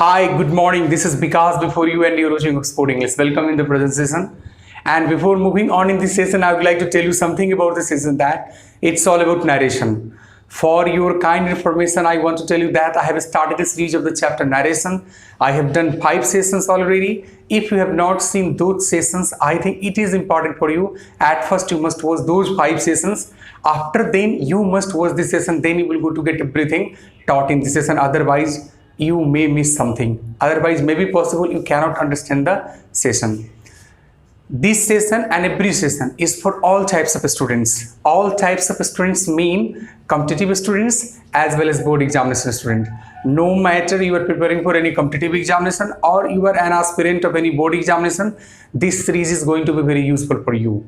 Hi, good morning. This is Vikas before you and you're watching Oxford English. Welcome in the present session. And before moving on in this session, I would like to tell you something about the session that it's all about narration. For your kind information, I want to tell you that I have started a series of the chapter narration. I have done 5 sessions already. If you have not seen those sessions, I think it is important for you. At first, you must watch those 5 sessions. After then, you must watch this session. Then you will go to get everything taught in this session. Otherwise, you may miss something. Otherwise, maybe possible you cannot understand the session. This session and every session is for all types of students. All types of students mean competitive students as well as board examination student. No matter you are preparing for any competitive examination or you are an aspirant of any board examination, this series is going to be very useful for you.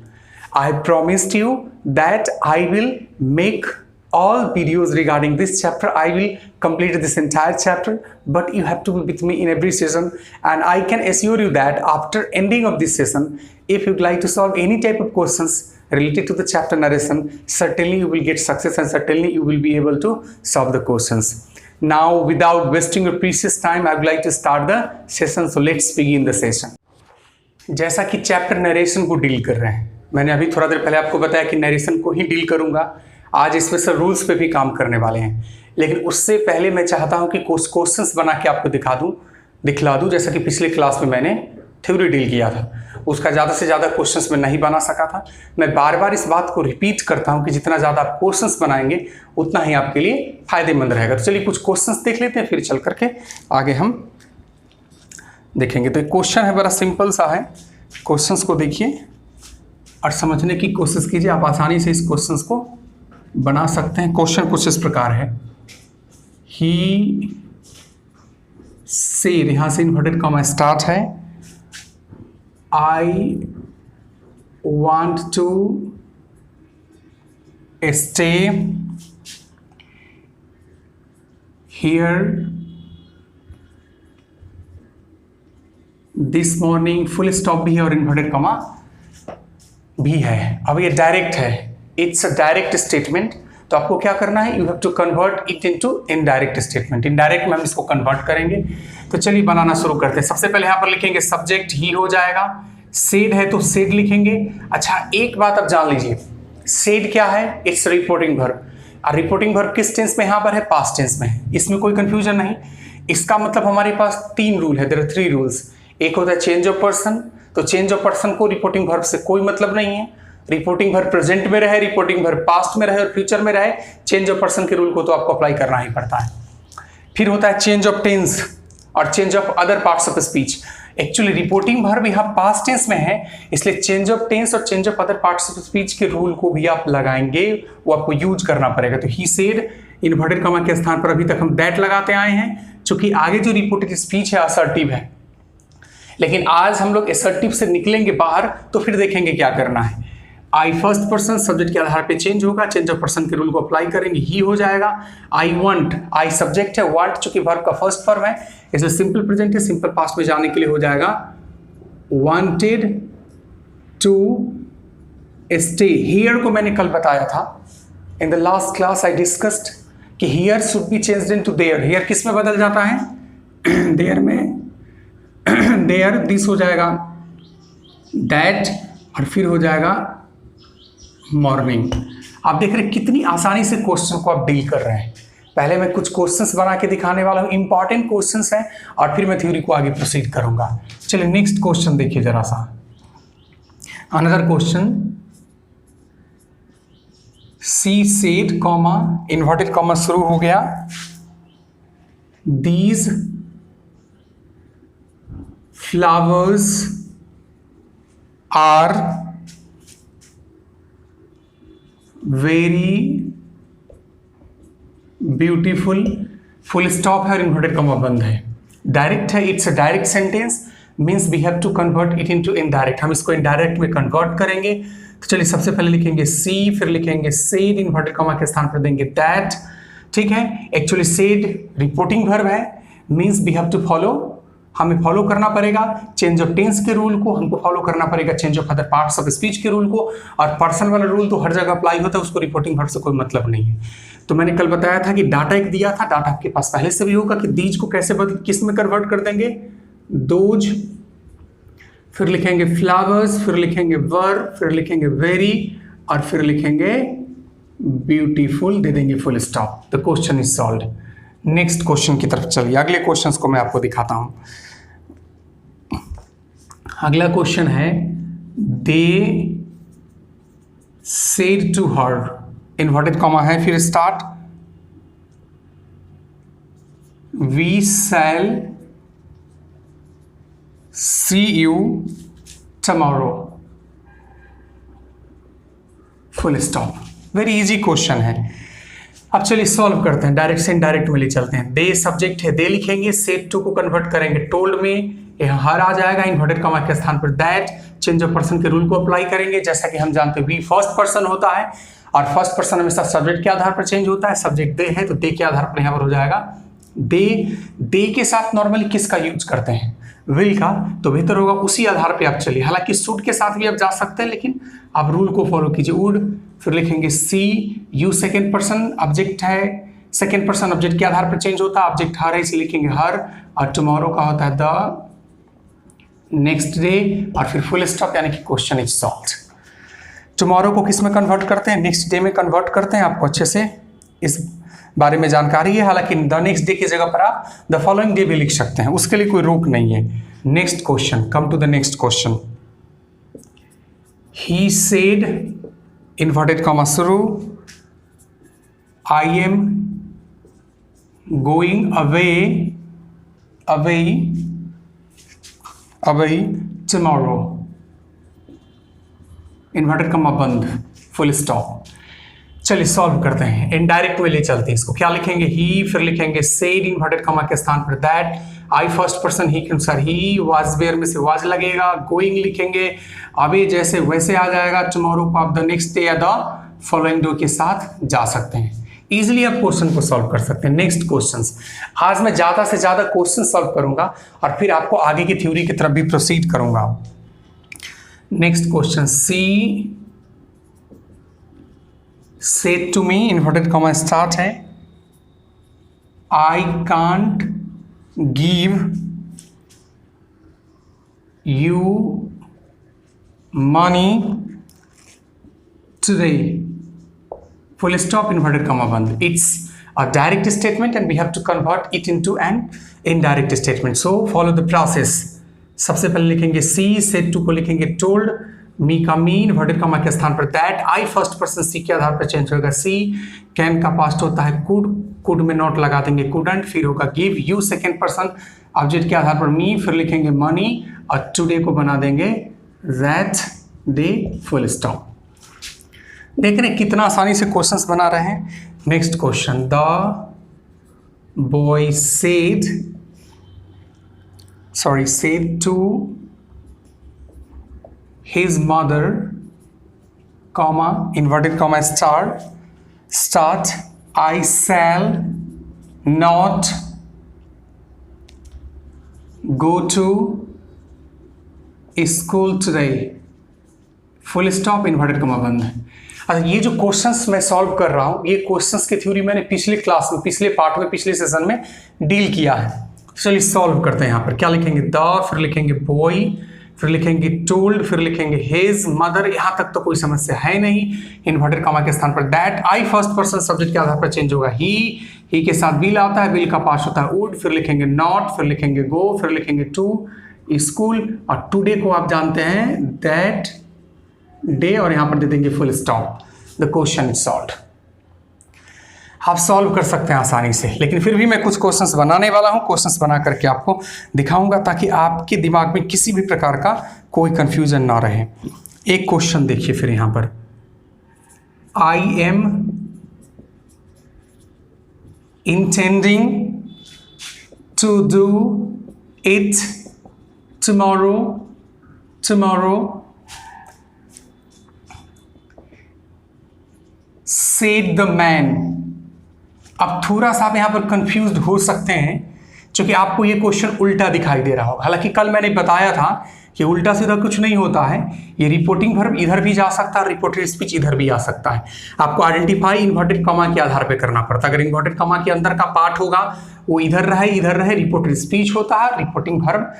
I promised you that I will make all videos regarding this chapter. I will complete this entire chapter, but you have to be with me in every session, and I can assure you that after ending of this session, if you'd like to solve any type of questions related to the chapter narration, certainly you will get success and certainly you will be able to solve the questions. Now, without wasting your precious time, I would like to start the session. So let's begin the session. जैसा कि chapter narration को deal कर रहे हैं, मैंने अभी थोड़ा देर पहले आपको बताया कि नरेशन को ही डील करूंगा. आज स्पेशल रूल्स पे भी काम करने वाले हैं, लेकिन उससे पहले मैं चाहता हूं कि कुछ क्वेश्चंस बना के आपको दिखला दूं. जैसा कि पिछले क्लास में मैंने थ्योरी डील किया था, उसका ज़्यादा से ज़्यादा क्वेश्चंस मैं नहीं बना सका था. मैं बार बार इस बात को रिपीट करता हूं कि जितना ज़्यादा आप क्वेश्चंस बनाएंगे उतना ही आपके लिए फ़ायदेमंद रहेगा. तो चलिए कुछ क्वेश्चंस देख लेते हैं, फिर चल करके आगे हम देखेंगे. तो क्वेश्चन है, बड़ा सिंपल सा है. क्वेश्चंस को देखिए और समझने की कोशिश कीजिए. आप आसानी से इस क्वेश्चंस को बना सकते हैं. क्वेश्चन कुछ इस प्रकार है. ही सेड, यहां से इन्वर्टेड कॉमा स्टार्ट है. I want to stay here this morning, full stop भी है और इन्वर्टेड कॉमा भी है. अब ये डायरेक्ट है, इट्स अ डायरेक्ट स्टेटमेंट. तो आपको क्या करना है, you have to convert it into indirect statement. Indirect में हम इसको कन्वर्ट करेंगे. तो चलिए बनाना शुरू करते हैं. सबसे पहले यहां पर लिखेंगे सब्जेक्ट ही हो जाएगा. सेड है तो सेड लिखेंगे. अच्छा, एक बात आप जान लीजिए, सेड क्या है? It's reporting verb. और रिपोर्टिंग वर्ब किस टेंस में यहां पर है? पास्ट टेंस में है. इसमें कोई कंफ्यूजन नहीं. इसका मतलब हमारे पास 3 रूल है. There are 3 rules. एक होता है चेंज ऑफ पर्सन. तो चेंज ऑफ पर्सन को रिपोर्टिंग वर्ब से कोई मतलब नहीं है. रिपोर्टिंग वर्ब प्रेजेंट में रहे, रिपोर्टिंग वर्ब पास्ट में रहे और फ्यूचर में रहे, चेंज ऑफ पर्सन के रूल को तो आपको अप्लाई करना ही पड़ता है. फिर होता है चेंज ऑफ टेंस और change of other parts of speech. Actually reporting verb यहाँ पास्ट टेंस में है, इसलिए चेंज ऑफ टेंस और change of other parts of speech के रूल को भी आप लगाएंगे, वो आपको यूज करना पड़ेगा. तो ही सेड, इन्वर्टेड कॉमा के स्थान पर अभी तक हम दैट लगाते आए हैं, क्योंकि आगे जो रिपोर्टेड स्पीच है असर्टिव है. लेकिन आज हम लोग असर्टिव से निकलेंगे बाहर, तो फिर देखेंगे क्या करना है. आई फर्स्ट पर्सन सब्जेक्ट के आधार पे चेंज होगा, चेंज ऑफ पर्सन के रूल को अप्लाई करेंगे, ही हो जाएगा. आई वांट, आई सब्जेक्ट है, वांट चूंकि वर्ब का फर्स्ट फॉर्म है, इसमें सिंपल प्रेजेंट है, सिंपल पास्ट में जाने के लिए हो जाएगा वांटेड टू स्टे. हियर को मैंने कल बताया था, in the last class I discussed कि here should be changed into there. Here किस में बदल जाता है? देयर में. देयर दिस हो जाएगा दैट और फिर हो जाएगा मॉर्निंग. आप देख रहे हैं कितनी आसानी से क्वेश्चन को आप डील कर रहे हैं. पहले मैं कुछ क्वेश्चंस बना के दिखाने वाला हूं, इंपॉर्टेंट क्वेश्चंस हैं, और फिर मैं थ्योरी को आगे प्रोसीड करूंगा. चलिए नेक्स्ट क्वेश्चन देखिए जरा सा. Another question, she said comma inverted comma शुरू हो गया. These flowers are very beautiful. Full stop है और इन्वर्टेड कॉमा बंद है. डायरेक्ट है, it's a direct sentence, means we have to convert it into indirect. हम इसको इनडायरेक्ट में कन्वर्ट करेंगे. तो चलिए सबसे पहले लिखेंगे सी, फिर लिखेंगे सेड, इन्वर्टेड कॉमा के स्थान पर देंगे दैट. ठीक है. एक्चुअली सेड रिपोर्टिंग वर्ब है, means we have to follow हमें फॉलो करना पड़ेगा चेंज ऑफ टेंस के रूल को, हमको फॉलो करना पड़ेगा change of other parts of speech के रूल को, और पर्सन वाला रूल तो हर जगह अप्लाई होता है, उसको रिपोर्टिंग वर्ब से कोई मतलब नहीं है। तो मैंने कल बताया था कि डाटा एक दिया था, डाटा आपके पास पहले से भी होगा कि दीज को कैसे किस में कन्वर्ट कर देंगे, दोज, फिर लिखेंगे फ्लावर्स, फिर लिखेंगे वर, फिर लिखेंगे वेरी, और फिर लिखेंगे ब्यूटीफुल, दे देंगे full stop. The question is solved. Next question की तरफ चलिए, अगले क्वेश्चंस को मैं आपको दिखाता हूं। अगला क्वेश्चन है they said to her, inverted comma है, फिर start, we shall see you tomorrow, full stop. Very easy question है। अब चलिए सॉल्व करते हैं, डायरेक्ट से इनडायरेक्ट में ले चलते हैं। दे सब्जेक्ट है, दे लिखेंगे, सेड टू को कन्वर्ट करेंगे टोल्ड में, यह हर आ जाएगा, इन्वर्टेड कॉमा के स्थान पर दैट, चेंज ऑफ पर्सन के रूल को अप्लाई करेंगे। जैसा कि हम जानते हैं वी फर्स्ट पर्सन होता है, और फर्स्ट पर्सन हमेशा सब्जेक्ट के आधार पर चेंज होता है। सब्जेक्ट दे है तो दे के आधार पर यहाँ पर हो जाएगा दे के साथ नॉर्मली किसका यूज करते हैं, विल का, तो बेहतर होगा उसी आधार पे आप चलिए। हालांकि शुड के साथ भी आप जा सकते हैं, लेकिन आप रूल को फॉलो कीजिए। वुड, फिर लिखेंगे सी, यू सेकेंड पर्सन ऑब्जेक्ट है, सेकेंड पर्सन ऑब्जेक्ट के आधार पर चेंज होता है, ऑब्जेक्ट हर है इसलिए लिखेंगे हर, और टुमारो का होता है द, नेक्स्ट डे, और फिर फुल स्टॉप, यानी कि क्वेश्चन इज सॉल्व्ड। टुमारो को किस में कन्वर्ट करते हैं, नेक्स्ट डे में कन्वर्ट करते हैं। आपको अच्छे से इस बारे में जानकारी है, हालांकि द नेक्स्ट डे की जगह पर आप द फॉलोइंग डे भी लिख सकते हैं, उसके लिए कोई रोक नहीं है। Next question, come to the next question. He said, inverted comma शुरू, I am going away tomorrow, inverted comma बंद, फुल स्टॉप। चलिए सॉल्व करते हैं, इनडायरेक्ट में ले चलते हैं इसको। क्या लिखेंगे, ही, फिर लिखेंगे सेड, इन्वर्टेड कॉमा के स्थान पर दैट, आई फर्स्ट पर्सन ही के अनुसार ही, वाज वेयर में से वाज लगेगा, गोइंग लिखेंगे, अवे जैसे वैसे आ जाएगा, टुमारो को आप द नेक्स्ट डे या द फॉलोइंग डे के साथ जा सकते हैं। इजिली आप क्वेश्चन को सॉल्व कर सकते हैं। नेक्स्ट क्वेश्चंस, आज मैं ज़्यादा से ज़्यादा क्वेश्चन सॉल्व करूंगा और फिर आपको आगे की थ्योरी की तरफ भी प्रोसीड करूंगा। Next question, she said to me, inverted comma start है, I can't give you money today, full stop, inverted comma बंद। It's a direct statement and we have to convert it into an indirect statement, so follow the process। सबसे पहले लिखेंगे सी, said to को लिखेंगे told, मी का मी, inverted comma के स्थान पर दैट, आई फर्स्ट पर्सन सी के आधार पर चेंज होगा सी, कैन का पास्ट होता है कुड में नॉट लगा देंगे कुडंट, फिर होगा give, you second person object के आधार पर मी, फिर लिखेंगे मनी, और टुडे को बना देंगे दैट डे, फुल स्टॉप। देख रहे हैं कितना आसानी से क्वेश्चंस बना रहे हैं। Next question, the boy said to his mother, comma, inverted comma start, I shall not go to school today, full stop, inverted comma बंद। अच्छा, ये जो क्वेश्चंस मैं सॉल्व कर रहा हूँ, ये क्वेश्चंस की थ्योरी मैंने पिछले क्लास में, पिछले पार्ट में, पिछले सेशन में डील किया है। चलिए सॉल्व करते हैं। यहाँ पर क्या लिखेंगे, द, फिर लिखेंगे बॉय, फिर लिखेंगे टोल्ड, फिर लिखेंगे हिज मदर, यहां तक तो कोई समस्या है नहीं, इन्वर्टेड कॉमा के स्थान पर that, I first person subject के आधार पर चेंज होगा ही के साथ विल आता है, विल का पास होता है वुड, फिर लिखेंगे नॉट, फिर लिखेंगे गो, फिर लिखेंगे टू स्कूल, और टुडे को आप जानते हैं दैट डे, और यहां पर दे देंगे full stop. The question is solved. आप सॉल्व कर सकते हैं आसानी से, लेकिन फिर भी मैं कुछ क्वेश्चंस बनाने वाला हूं, क्वेश्चंस बना करके आपको दिखाऊंगा ताकि आपके दिमाग में किसी भी प्रकार का कोई कंफ्यूजन ना रहे। एक क्वेश्चन देखिए फिर यहां पर, I am intending to do it tomorrow said the man. अब थोड़ा सा आप यहाँ पर कंफ्यूज्ड हो सकते हैं, क्योंकि आपको ये क्वेश्चन उल्टा दिखाई दे रहा होगा। हालांकि कल मैंने बताया था कि उल्टा सीधा कुछ नहीं होता है, ये रिपोर्टिंग वर्ब इधर भी जा सकता है, रिपोर्टेड स्पीच इधर भी आ सकता है। आपको आइडेंटिफाई इन्वर्टेड कॉमा के आधार पे करना पड़ता है। अगर इन्वर्टेड कॉमा के अंदर का पार्ट होगा वो इधर रहे रिपोर्टेड स्पीच होता है, रिपोर्टिंग वर्ब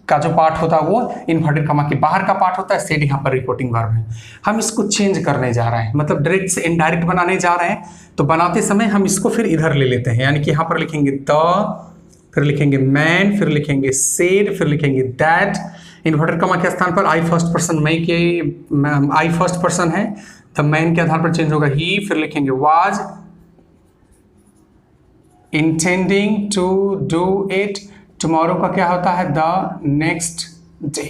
का जो पार्ट होता है वो इन्वर्टेड कॉमा के बाहर का पार्ट होता है, सेड यहाँ पर रिपोर्टिंग वर्ब है। हम इसको चेंज करने जा रहे हैं, मतलब डायरेक्ट से इनडायरेक्ट बनाने जा रहे हैं। तो बनाते समय हम इसको फिर इधर ले लेते हैं, यानी कि यहाँ पर लिखेंगे द, फिर लिखेंगे मैन, फिर लिखेंगे सेड, फिर लिखेंगे दैट। इन्वर्टेड कॉमा के स्थान पर I first person I first person है, द मैन के आधार पर चेंज होगा ही, फिर लिखेंगे was intending to do it. Tomorrow का क्या होता है, द नेक्स्ट डे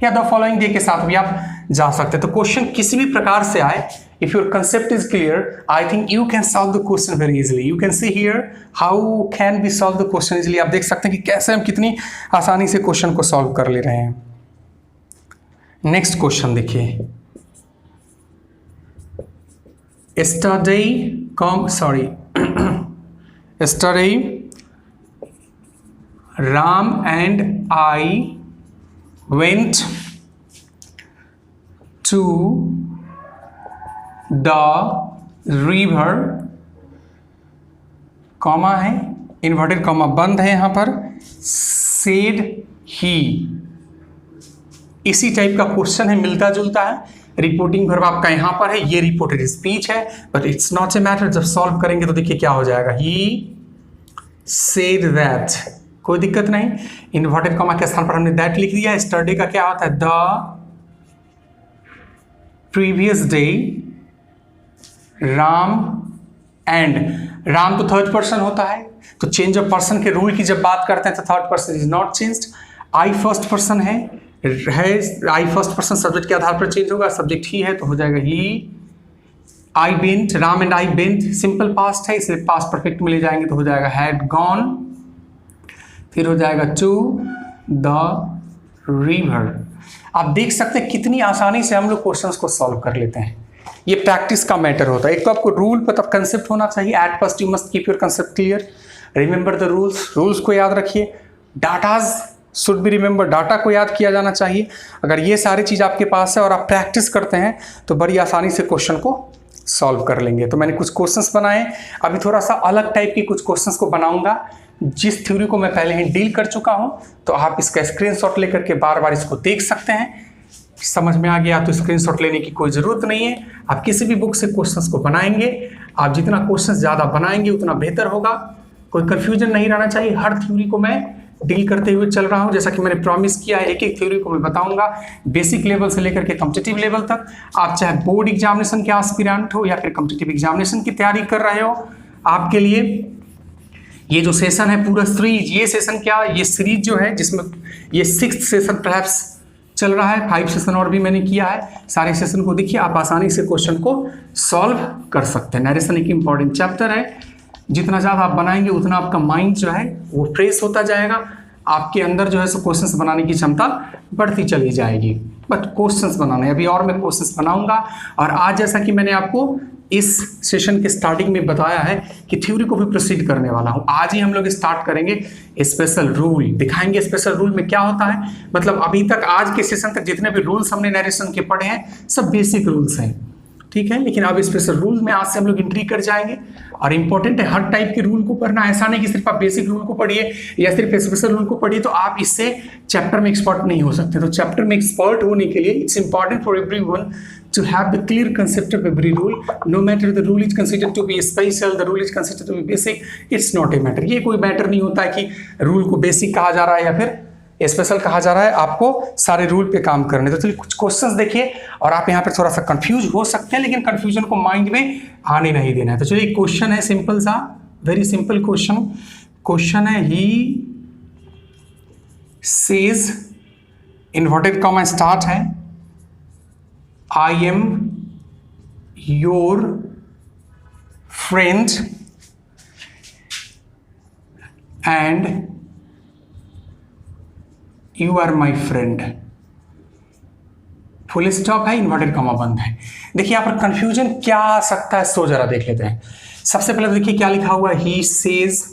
या द फॉलोइंग डे के साथ भी आप जा सकते हैं। तो क्वेश्चन किसी भी प्रकार से आए, if your concept is clear, I think you can solve the question very easily. You can see here how can we solve the question easily. आप देख सकते हैं कि कैसे हम कितनी आसानी से क्वेश्चन को सॉल्व कर ले रहे हैं। नेक्स्ट क्वेश्चन देखिए, yesterday Ram and I went to the river, comma है, इन्वर्टेड कॉमा बंद है यहाँ पर, said he। इसी टाइप का क्वेश्चन है, मिलता जुलता है। रिपोर्टिंग वर्ब आपका यहाँ पर है, ये रिपोर्टेड स्पीच है, but it's not a matter. जब सॉल्व करेंगे तो देखिए क्या हो जाएगा, he said that, कोई दिक्कत नहीं। इन्वर्टेड कॉमा के स्थान पर हमने दैट लिख दिया। यस्टरडे का क्या होता है, the previous day Ram and, Ram तो थर्ड पर्सन होता है, तो चेंज ऑफ पर्सन के रूल की जब बात करते हैं तो third person is not changed. I first person है, आई फर्स्ट पर्सन सब्जेक्ट के आधार पर चेंज होगा, सब्जेक्ट ही है तो हो जाएगा ही। I bent, Ram and I bent simple past है, इसलिए पास्ट परफेक्ट में ले जाएंगे तो हो जाएगा हैड गॉन, फिर हो जाएगा टू द रिवर। आप देख सकते हैं कितनी आसानी से हम लोग क्वेश्चंस को सॉल्व कर लेते हैं। ये प्रैक्टिस का मैटर होता है। एक तो आपको रूल मतलब कंसेप्ट होना चाहिए। At first you must keep your concept clear, remember the rules को याद रखिए। Datas should be remember, data को याद किया जाना चाहिए। अगर ये सारी चीज़ आपके पास है और आप प्रैक्टिस करते हैं तो बड़ी आसानी से क्वेश्चन को सॉल्व कर लेंगे। तो मैंने कुछ क्वेश्चंस बनाए, अभी थोड़ा सा अलग टाइप के कुछ क्वेश्चंस को बनाऊंगा जिस थ्योरी को मैं पहले ही डील कर चुका हूं। तो आप इसका स्क्रीनशॉट लेकर के बार बार इसको देख सकते हैं। समझ में आ गया तो स्क्रीनशॉट लेने की कोई ज़रूरत नहीं है। आप किसी भी बुक से क्वेश्चंस को बनाएंगे, आप जितना क्वेश्चंस ज़्यादा बनाएंगे उतना बेहतर होगा। कोई कन्फ्यूजन नहीं रहना चाहिए। हर थ्योरी को मैं डील करते हुए चल रहा हूं, जैसा कि मैंने प्रॉमिस किया है। एक एक थ्योरी को मैं बताऊंगा, बेसिक लेवल से लेकर के कॉम्पिटिटिव लेवल तक। आप चाहे बोर्ड एग्जामिनेशन के एस्पिरेंट हो या फिर कॉम्पिटिटिव एग्जामिनेशन की तैयारी कर रहे हो, आपके लिए ये जो सेशन है पूरा सीरीज, ये सेशन क्या, ये सीरीज जो है जिसमें ये 6th सेशन परहैप्स चल रहा है, 5 सेशन और भी मैंने किया है। सारे सेशन को देखिए, आप आसानी से क्वेश्चन को सॉल्व कर सकते हैं। नरेशन एक इंपॉर्टेंट चैप्टर है, जितना ज़्यादा आप बनाएंगे उतना आपका माइंड जो है वो फ्रेश होता जाएगा। आपके अंदर जो है सो क्वेश्चंस बनाने की क्षमता बढ़ती चली जाएगी। बट क्वेश्चंस बनाने, अभी और मैं क्वेश्चंस बनाऊंगा। और आज जैसा कि मैंने आपको इस सेशन के स्टार्टिंग में बताया है कि थ्योरी को भी प्रोसीड करने वाला हूं। आज ही हम लोग स्टार्ट करेंगे स्पेशल रूल, दिखाएंगे स्पेशल रूल में क्या होता है। मतलब अभी तक आज के सेशन तक जितने भी रूल्स हमने नरेशन के पढ़े हैं सब बेसिक रूल्स हैं, ठीक है। लेकिन अब स्पेशल रूल में आज से हम लोग एंट्री कर जाएंगे। और इंपॉर्टेंट है हर टाइप के रूल को पढ़ना, ऐसा नहीं कि सिर्फ आप बेसिक रूल को पढ़िए या सिर्फ स्पेशल रूल को पढ़िए तो आप इससे चैप्टर में एक्सपर्ट नहीं हो सकते। तो चैप्टर में एक्सपर्ट होने के लिए it's important for everyone to have the clear concept of every rule, no matter the rule is considered to be special, the rule is considered to be basic, it's not a matter। ये कोई matter नहीं होता है कि rule को basic कहा जा रहा है या फिर स्पेशल कहा जा रहा है, आपको सारे रूल पे काम करने। तो चलिए कुछ क्वेश्चंस देखिए, और आप यहाँ पे थोड़ा सा कंफ्यूज हो सकते हैं, लेकिन कंफ्यूजन को माइंड में आने नहीं देना है। तो चलिए क्वेश्चन है सिंपल सा, वेरी सिंपल क्वेश्चन है, he says, inverted comma start है, I am your friend and you are my friend। Full stop है, इन्वर्टेड कॉमा बंद है। देखिए यहाँ पर कंफ्यूजन क्या आ सकता है, सो जरा देख लेते हैं। सबसे पहले देखिए क्या लिखा हुआ है, he says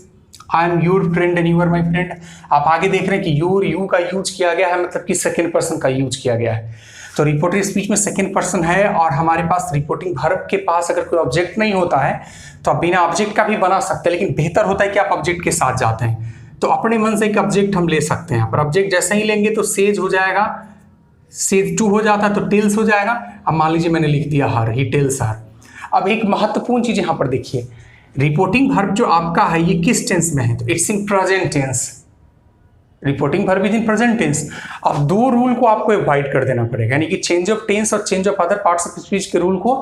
I am your friend and you are my friend. आप आगे देख रहे हैं कि योर, यू का यूज किया गया है, मतलब कि सेकेंड पर्सन का यूज किया गया है। तो रिपोर्टेड स्पीच में सेकेंड पर्सन है, और हमारे पास रिपोर्टिंग वर्ब के पास अगर कोई ऑब्जेक्ट नहीं होता है तो आप बिना ऑब्जेक्ट का भी बना सकते हैं, लेकिन बेहतर होता है कि आप ऑब्जेक्ट के साथ जाते हैं। तो अपने मन से एक ऑब्जेक्ट हम ले सकते हैं, पर ऑब्जेक्ट जैसे ही लेंगे तो सेज हो जाएगा, सेज टू हो जाता है तो टेल्स हो जाएगा। अब मान लीजिए मैंने लिख दिया हर, ही टेल्स हर। अब एक महत्वपूर्ण चीज यहां पर देखिए, रिपोर्टिंग वर्ब जो आपका है ये किस टेंस में है, तो it's in present tense. Reporting verb is in present tense. अब दो रूल को आपको अवॉइड कर देना पड़ेगा, यानी कि चेंज ऑफ टेंस और change of other parts of speech के रूल को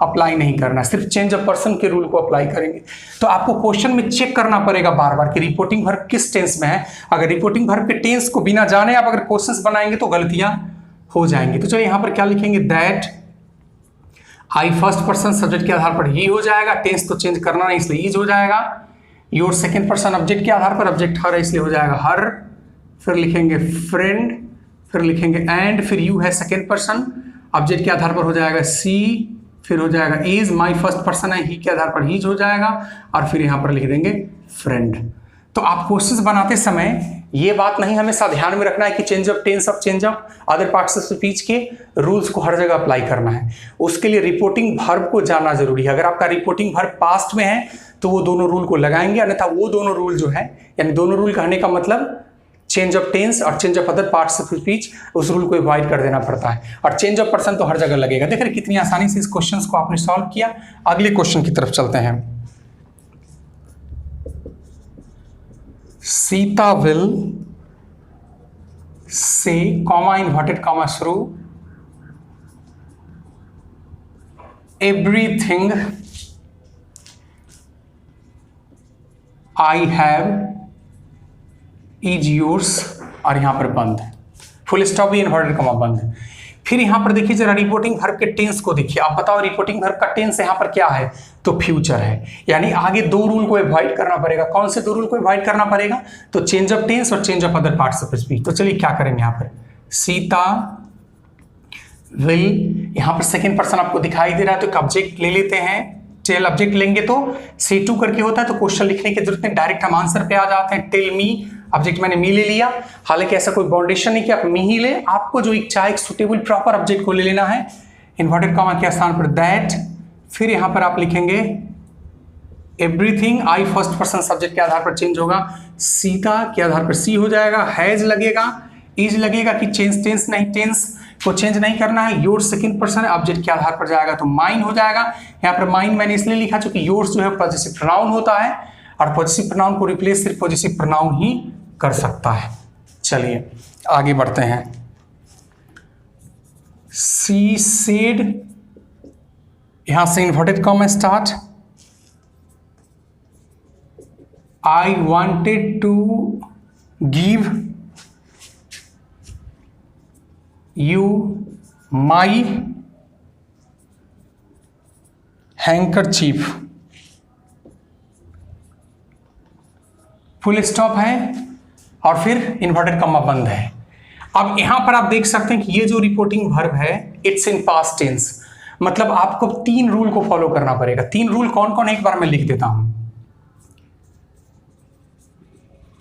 अप्लाई नहीं करना, सिर्फ चेंज ऑफ पर्सन के रूल को अप्लाई करेंगे। तो आपको क्वेश्चन में चेक करना पड़ेगा बार बार कि रिपोर्टिंग वर्ब किस टेंस में है। अगर रिपोर्टिंग वर्ब के टेंस को बिना जाने आप अगर क्वेश्चंस बनाएंगे तो गलतियां हो जाएंगी। तो चलिए यहां पर क्या लिखेंगे, that I first person subject के आधार पर ही हो जाएगा, टेंस तो चेंज करना नहीं इसलिए इज हो जाएगा। योर सेकेंड पर्सन ऑब्जेक्ट के आधार पर, ऑब्जेक्ट हर है इसलिए हो जाएगा हर, फिर लिखेंगे फ्रेंड, फिर लिखेंगे एंड, फिर यू है सेकेंड पर्सन, ऑब्जेक्ट के आधार पर हो जाएगा सी, फिर हो जाएगा इज, माई फर्स्ट पर्सन है ही के आधार पर हीज हो जाएगा, और फिर यहां पर लिख देंगे फ्रेंड। तो आप क्वेश्चंस बनाते समय ये बात नहीं हमेशा ध्यान में रखना है कि चेंज ऑफ टेंस और change of other parts of speech के रूल्स को हर जगह अप्लाई करना है। उसके लिए रिपोर्टिंग वर्ब को जानना जरूरी है। अगर आपका रिपोर्टिंग वर्ब पास्ट में है तो वो दोनों रूल को लगाएंगे, अन्यथा वो दोनों रूल जो है, यानी दोनों रूल कहने का मतलब चेंज ऑफ टेंस और change of other parts of speech, उस रूल को अवॉइड कर देना पड़ता है। और चेंज ऑफ पर्सन तो हर जगह लगेगा। देख रहे कितनी आसानी से इस क्वेश्चन को आपने सॉल्व किया। अगले क्वेश्चन की तरफ चलते हैं। Sita will say comma inverted comma शुरू everything I have is yours, और यहां पर बंद, फुल स्टॉप भी इन्वर्टेड कॉमा बंद। फिर यहां पर देखिए जरा रिपोर्टिंग वर्ब के टेंस को देखिए। आप बताओ रिपोर्टिंग वर्ब का टेंस यहां पर क्या है, तो फ्यूचर है, यानी आगे दो रूल को अवॉइड करना पड़ेगा। कौन से दो रूल को अवॉइड करना पड़ेगा, तो चेंज ऑफ टेंस और change of other parts of speech. तो चलिए क्या करेंगे, यहां पर सीता विल, यहां पर सेकेंड पर्सन आपको दिखाई दे रहा है तो एक ऑब्जेक्ट ले लेते हैं। टेल ऑब्जेक्ट लेंगे तो से टू करके होता है, तो क्वेश्चन लिखने की जरूरत नहीं, डायरेक्ट हम आंसर पे आ जाते हैं। टेल मी, ऑब्जेक्ट मैंने मी ले लिया, हालांकि ऐसा कोई बाउंडेशन नहीं कि आप मी ही ले, आपको जो इच्छा है एक सुटेबल प्रॉपर ऑब्जेक्ट को ले लेना है। इन्वर्टेड कॉमा के स्थान पर दैट, फिर यहां पर आप लिखेंगे एवरीथिंग, आई फर्स्ट पर्सन सब्जेक्ट के आधार पर चेंज होगा, सीता के आधार पर सी हो जाएगा, हैज लगेगा, इज लगेगा कि चेंज टेंस नहीं, टेंस को चेंज नहीं करना है। योर सेकंड पर्सन ऑब्जेक्ट के आधार पर जाएगा तो माइन हो जाएगा। यहाँ पर माइन मैंने इसलिए लिखा क्योंकि योर्स जो है पॉजिटिव प्रोनाउन होता है, और पॉजिटिव प्रोनाउन को रिप्लेस सिर्फ पॉजिटिव प्रोनाउन ही कर सकता है। चलिए आगे बढ़ते हैं। सी सेड, यहां से inverted comma start, I wanted to give you my handkerchief, full stop है और फिर इन्वर्टेड कॉमा बंद है। अब यहां पर आप देख सकते हैं कि ये जो रिपोर्टिंग वर्ब है इट्स इन पास्ट टेंस, मतलब आपको तीन रूल को फॉलो करना पड़ेगा। तीन रूल कौन कौन, एक बार मैं लिख देता हूं।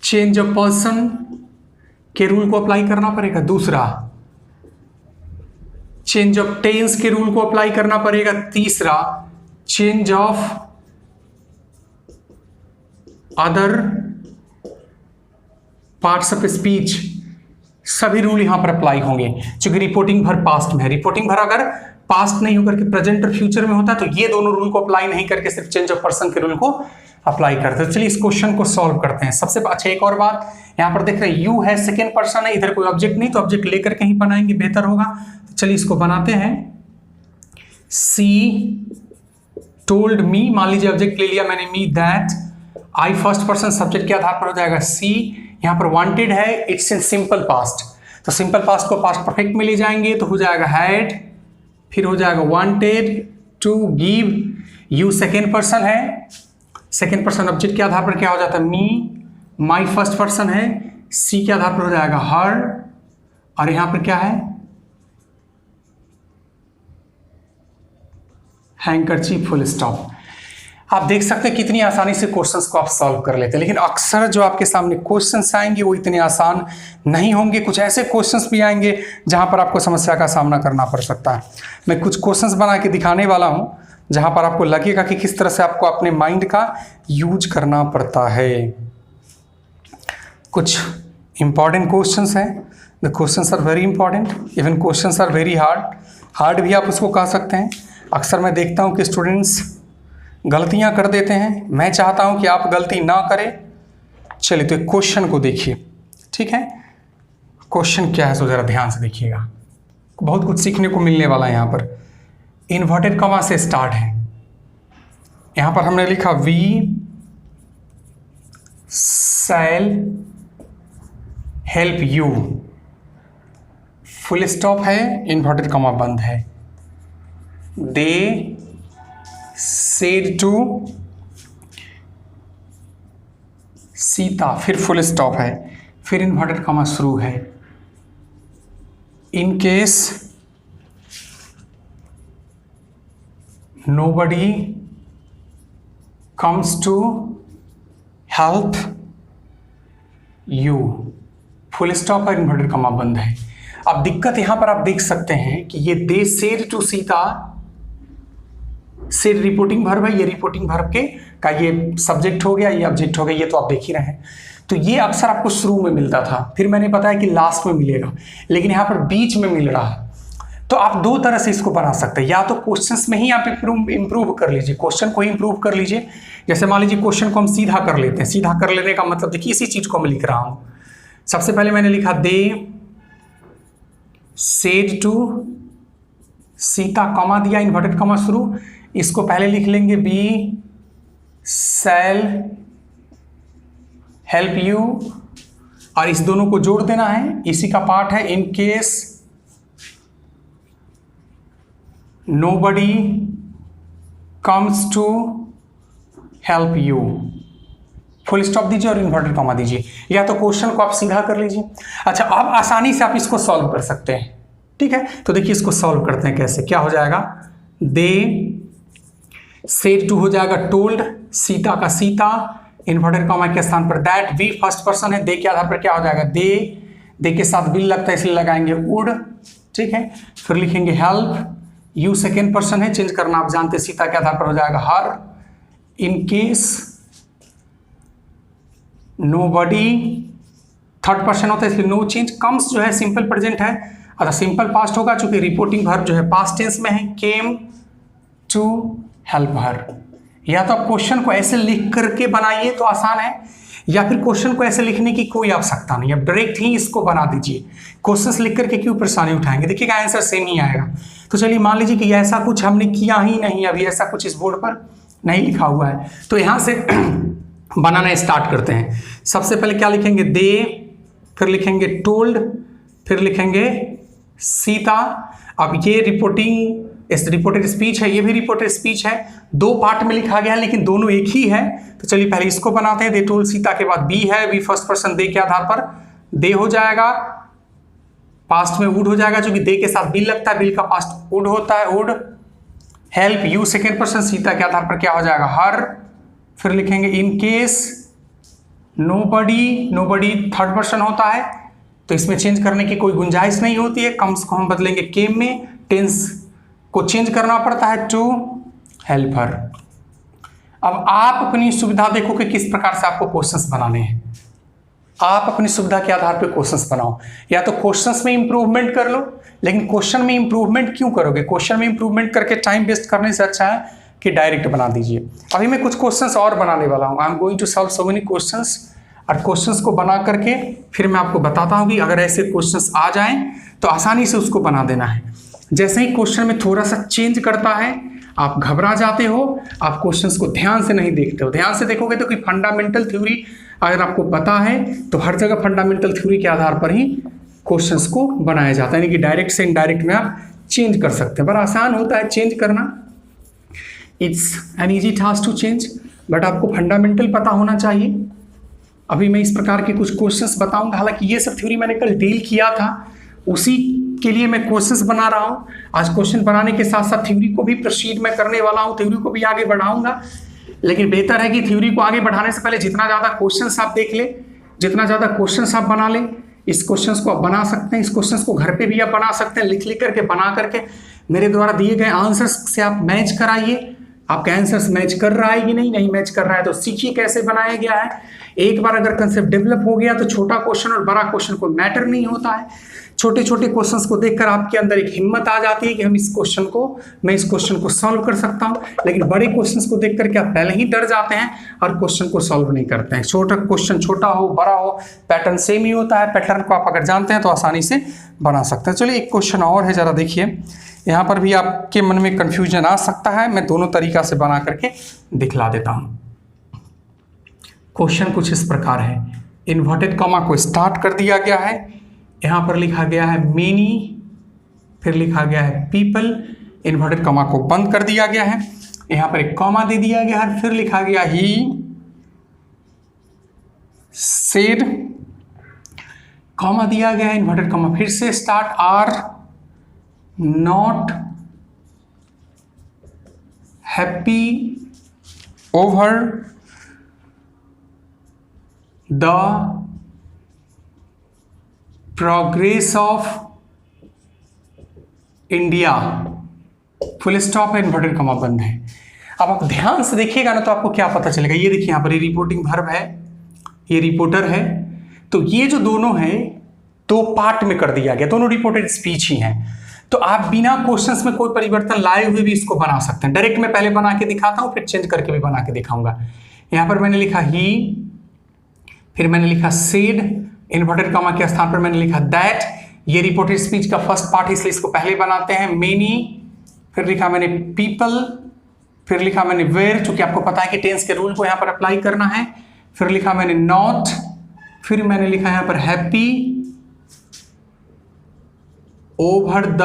चेंज ऑफ पर्सन के रूल को अप्लाई करना पड़ेगा, दूसरा चेंज ऑफ टेंस के रूल को अप्लाई करना पड़ेगा, तीसरा change of other parts of speech, सभी रूल यहां पर अप्लाई होंगे। क्योंकि रिपोर्टिंग वर्ब पास्ट में है, रिपोर्टिंग वर्ब अगर पास्ट नहीं होकर के प्रेजेंट और फ्यूचर में होता है तो ये दोनों रूल को अप्लाई नहीं करके सिर्फ चेंज ऑफ पर्सन के रूल को अप्लाई करते हैं। चलिए इस क्वेश्चन को सॉल्व करते हैं। सबसे अच्छा एक और बात, यहां पर देख रहे हैं यू है सेकेंड पर्सन है, इधर कोई ऑब्जेक्ट नहीं, तो ऑब्जेक्ट लेकर के ही बनाएंगे, बेहतर होगा। तो चलिए इसको बनाते हैं। सी टोल्ड मी, मान लीजिए ऑब्जेक्ट ले लिया मैंने me, that I first person subject के आधार पर हो जाएगा सी, यहां पर वांटेड है, इट्स इन सिंपल पास्ट, तो सिंपल पास्ट को पास्ट परफेक्ट में ले जाएंगे तो हो जाएगा हैड, फिर हो जाएगा wanted to give you, second person है, सेकेंड पर्सन ऑब्जेक्ट के आधार पर क्या हो जाता है मी, माई फर्स्ट पर्सन है, सी के आधार पर हो जाएगा हर, और यहां पर क्या है हैंकरचीफ, फुल स्टॉप। आप देख सकते हैं कितनी आसानी से क्वेश्चंस को आप सॉल्व कर लेते हैं, लेकिन अक्सर जो आपके सामने क्वेश्चंस आएंगे वो इतने आसान नहीं होंगे। कुछ ऐसे क्वेश्चंस भी आएंगे जहां पर आपको समस्या का सामना करना पड़ सकता है। मैं कुछ क्वेश्चंस बना के दिखाने वाला हूं जहां पर आपको लगेगा कि किस तरह से आपको अपने माइंड का यूज करना पड़ता है। कुछ इंपॉर्टेंट क्वेश्चंस हैं। The questions are very important, even questions are very hard भी आप उसको कह सकते हैं। अक्सर मैं देखता हूं कि स्टूडेंट्स गलतियां कर देते हैं। मैं चाहता हूं कि आप गलती ना करें। चलिए तो एक क्वेश्चन को देखिए, ठीक है। क्वेश्चन क्या है सो जरा ध्यान से देखिएगा, बहुत कुछ सीखने को मिलने वाला है। यहाँ पर इन्वर्टेड कॉमा से स्टार्ट है। यहाँ पर हमने लिखा we shall help you, full stop है, इन्वर्टेड कॉमा बंद है। दे said to सीता, फिर फुल स्टॉप है, फिर इन्वर्टेड कॉमा शुरू है। In case nobody comes to help you, full stop है, इन्वर्टेड कॉमा बंद है। अब दिक्कत यहां पर आप देख सकते हैं कि ये दे said to सीता से रिपोर्टिंग वर्ब है, ये रिपोर्टिंग वर्ब के का ये सब्जेक्ट हो गया, ये ऑब्जेक्ट हो गया, ये तो आप देख ही रहे हैं। तो ये अक्सर आपको शुरू में मिलता था, फिर मैंने बताया कि लास्ट में मिलेगा, लेकिन यहाँ पर बीच में मिल रहा है। तो आप दो तरह से इसको बना सकते हैं, या तो क्वेश्चंस में ही आप इंप्रूव कर लीजिए, क्वेश्चन को ही इंप्रूव कर लीजिए। जैसे मान लीजिए क्वेश्चन को हम सीधा कर लेते हैं। सीधा कर लेने का मतलब देखिए, इसी चीज को मैं लिख रहा हूं। सबसे पहले मैंने लिखा they said to Sita, comma दिया, इन्वर्टेड कॉमा शुरू। इसको पहले लिख लेंगे बी शैल हेल्प यू, और इस दोनों को जोड़ देना है, इसी का पार्ट है। In case nobody comes to help you, full stop दीजिए और इन्वर्टेड कॉमा दीजिए। या तो क्वेश्चन को आप सीधा कर लीजिए। अच्छा, अब आसानी से आप इसको सॉल्व कर सकते हैं, ठीक है। तो देखिए इसको सॉल्व करते हैं कैसे। क्या हो जाएगा, दे सेड टू हो जाएगा टोल्ड, सीता का सीता, इन्वर्टेड कॉमा के स्थान पर दैट, वी फर्स्ट पर्सन है, दे के आधार पर क्या हो जाएगा, दे के साथ विल लगता है इसलिए लगाएंगे वुड, ठीक है। फिर लिखेंगे हेल्प, यू सेकेंड पर्सन है, चेंज करना आप जानते हैं, सीता के आधार पर हो जाएगा her. In case nobody third person होता है इसलिए नो चेंज। कम्स जो है सिंपल प्रेजेंट है, अच्छा सिंपल पास्ट होगा चूंकि रिपोर्टिंग वर्ब जो है पास्ट टेंस में है। Came to help her. या तो आप क्वेश्चन को ऐसे लिख करके बनाइए तो आसान है, या फिर क्वेश्चन को ऐसे लिखने की कोई आवश्यकता नहीं, आप डायरेक्ट ही इसको बना दीजिए। क्वेश्चन लिख करके क्यों परेशानी उठाएंगे, देखिएगा आंसर सेम ही आएगा। तो चलिए मान लीजिए कि ऐसा कुछ हमने किया ही नहीं, अभी ऐसा कुछ इस बोर्ड पर नहीं लिखा हुआ है, तो यहां से बनाना स्टार्ट करते हैं। सबसे पहले क्या लिखेंगे, दे, फिर लिखेंगे टोल्ड, फिर लिखेंगे सीता। अब ये रिपोर्टेड स्पीच है, ये भी रिपोर्टेड स्पीच है, दो पार्ट में लिखा गया है लेकिन दोनों एक ही है। तो चलिए पहले इसको बनाते हैं। दे टोल्ड सीता के बाद बी है, बी फर्स्ट पर्सन दे के आधार पर दे हो जाएगा, पास्ट में वुड हो जाएगा क्योंकि दे के साथ बिल लगता है, बिल का पास्ट वुड होता है, would. Help you second person Sita के आधार पर क्या हो जाएगा, हर। फिर लिखेंगे इन केस नोबडी थर्ड पर्सन होता है तो इसमें चेंज करने की कोई गुंजाइश नहीं होती है, कम्स को हम बदलेंगे केम में, टेंस को चेंज करना पड़ता है टू हेल्प हर। अब आप अपनी सुविधा देखो कि किस प्रकार से आपको क्वेश्चंस बनाने हैं। आप अपनी सुविधा के आधार पर क्वेश्चंस बनाओ, या तो क्वेश्चंस में इंप्रूवमेंट कर लो, लेकिन क्वेश्चन में इंप्रूवमेंट क्यों करोगे, क्वेश्चन में इंप्रूवमेंट करके टाइम वेस्ट करने से अच्छा है कि डायरेक्ट बना दीजिए। अभी मैं कुछ क्वेश्चंस और बनाने वाला हूं, I am going to solve so many questions, और क्वेश्चंस को बना करके फिर मैं आपको बताता हूं कि अगर ऐसे क्वेश्चंस आ जाएं तो आसानी से उसको बना देना है। जैसे ही क्वेश्चन में थोड़ा सा चेंज करता है आप घबरा जाते हो, आप क्वेश्चंस को ध्यान से नहीं देखते हो। ध्यान से देखोगे तो कोई फंडामेंटल थ्योरी अगर आपको पता है तो हर जगह फंडामेंटल थ्योरी के आधार पर ही क्वेश्चंस को बनाया जाता है, यानी कि डायरेक्ट से इनडायरेक्ट में आप चेंज कर सकते हैं। बड़ा आसान होता है चेंज करना, it's an easy task to change, but आपको फंडामेंटल पता होना चाहिए। अभी मैं इस प्रकार के कुछ क्वेश्चंस बताऊंगा, हालांकि ये सब थ्योरी मैंने कल डील किया था, उसी के लिए मैं क्वेश्चंस बना रहा हूं। आज क्वेश्चन बनाने के साथ साथ थ्योरी को भी प्रोसीड मैं करने वाला हूं, थ्योरी को भी आगे बढ़ाऊंगा। लेकिन बेहतर है कि थ्योरी को आगे बढ़ाने से पहले जितना ज़्यादा क्वेश्चंस आप देख ले, जितना ज़्यादा क्वेश्चंस आप बना ले, इस क्वेश्चंस को आप बना सकते हैं, इस क्वेश्चंस को घर पे भी आप बना सकते हैं, लिख लिख करके बना करके मेरे द्वारा दिए गए आंसर्स से आप मैच कराइए। आपका आंसर्स मैच कर रहा है कि नहीं मैच कर रहा है तो सीखिए कैसे बनाया गया है। एक बार अगर कंसेप्ट डेवलप हो गया तो छोटा क्वेश्चन और बड़ा क्वेश्चन को मैटर नहीं होता है। छोटे छोटे क्वेश्चंस को देखकर आपके अंदर एक हिम्मत आ जाती है कि मैं इस क्वेश्चन को सॉल्व कर सकता हूं। लेकिन बड़े क्वेश्चंस को देख करके आप पहले ही डर जाते हैं और क्वेश्चन को सॉल्व नहीं करते हैं। छोटा क्वेश्चन छोटा हो बड़ा हो पैटर्न सेम ही होता है। पैटर्न को आप अगर जानते हैं तो आसानी से बना सकते हैं। चलिए एक क्वेश्चन और है, जरा देखिए। यहाँ पर भी आपके मन में कंफ्यूजन आ सकता है, मैं दोनों तरीका से बना करके दिखला देता हूं। क्वेश्चन कुछ इस प्रकार है, इन्वर्टेड कॉमा को स्टार्ट कर दिया गया है, यहाँ पर लिखा गया है मेनी, फिर लिखा गया है पीपल, इन्वर्टेड कॉमा को बंद कर दिया गया है, यहाँ पर एक कॉमा दे दिया गया है, फिर लिखा गया ही सेड, कॉमा दिया गया है, इन्वर्टेड कॉमा फिर से start, are not happy over the progress of India, full stop है, इन्वर्टेड कॉमा बंद है। अब आप ध्यान से देखिएगा ना तो आपको क्या पता चलेगा। ये देखिए यहाँ पर ये रिपोर्टिंग वर्ब है, ये रिपोर्टर है, तो ये जो दोनों हैं दो पार्ट में कर दिया गया, दोनों रिपोर्टेड स्पीच ही हैं। तो आप बिना क्वेश्चंस में कोई परिवर्तन लाए हुए भी इसको बना सकते हैं। डायरेक्ट मैं पहले बना के दिखाता हूं, फिर चेंज करके भी बना के दिखाऊंगा। यहां पर मैंने लिखा ही, फिर मैंने लिखा सेड, इन्वर्टेड कॉमा के स्थान पर मैंने लिखा दैट। ये रिपोर्टेड स्पीच का फर्स्ट पार्ट, इसलिए इसको पहले बनाते हैं। मेनी, फिर लिखा मैंने पीपल, फिर लिखा मैंने वेयर, चूंकि आपको पता है कि टेंस के रूल को यहां पर अप्लाई करना है। फिर लिखा मैंने नॉट, फिर मैंने लिखा यहां पर happy over the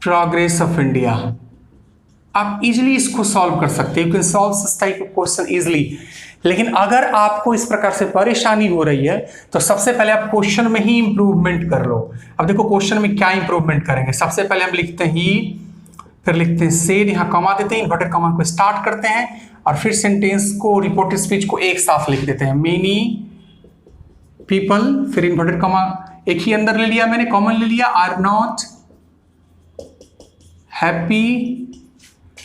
progress of India. आप इजीली इसको सॉल्व कर सकते हैं, you can solve this type of question easily. लेकिन अगर आपको इस प्रकार से परेशानी हो रही है तो सबसे पहले आप क्वेश्चन में ही इंप्रूवमेंट कर लो। अब देखो क्वेश्चन में क्या इंप्रूवमेंट करेंगे। सबसे पहले हम लिखते हैं ही, फिर लिखते हैं सेड, यहाँ कॉमा देते हैं, इन्वर्टेड कॉमा को स्टार्ट करते हैं और फिर सेंटेंस को, रिपोर्टेड स्पीच को एक साथ लिख देते हैं। मेनी पीपल, फिर इन्वर्टेड कॉमा एक ही अंदर ले लिया मैंने, कॉमन ले लिया, are not happy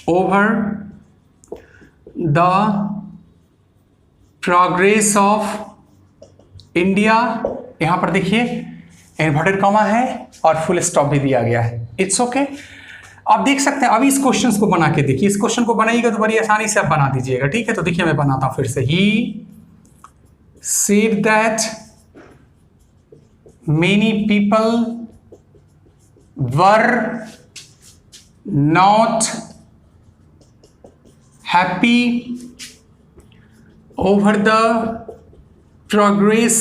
over the progress of India. यहां पर देखिए इन्वर्टेड कॉमा है और फुल स्टॉप भी दिया गया है। It's okay. आप देख सकते हैं। अभी इस क्वेश्चन को बना के देखिए, इस क्वेश्चन को बनाइएगा तो बड़ी आसानी से आप बना दीजिएगा, ठीक है। तो देखिए मैं बनाता हूं फिर से। He said that many people were not happy over the progress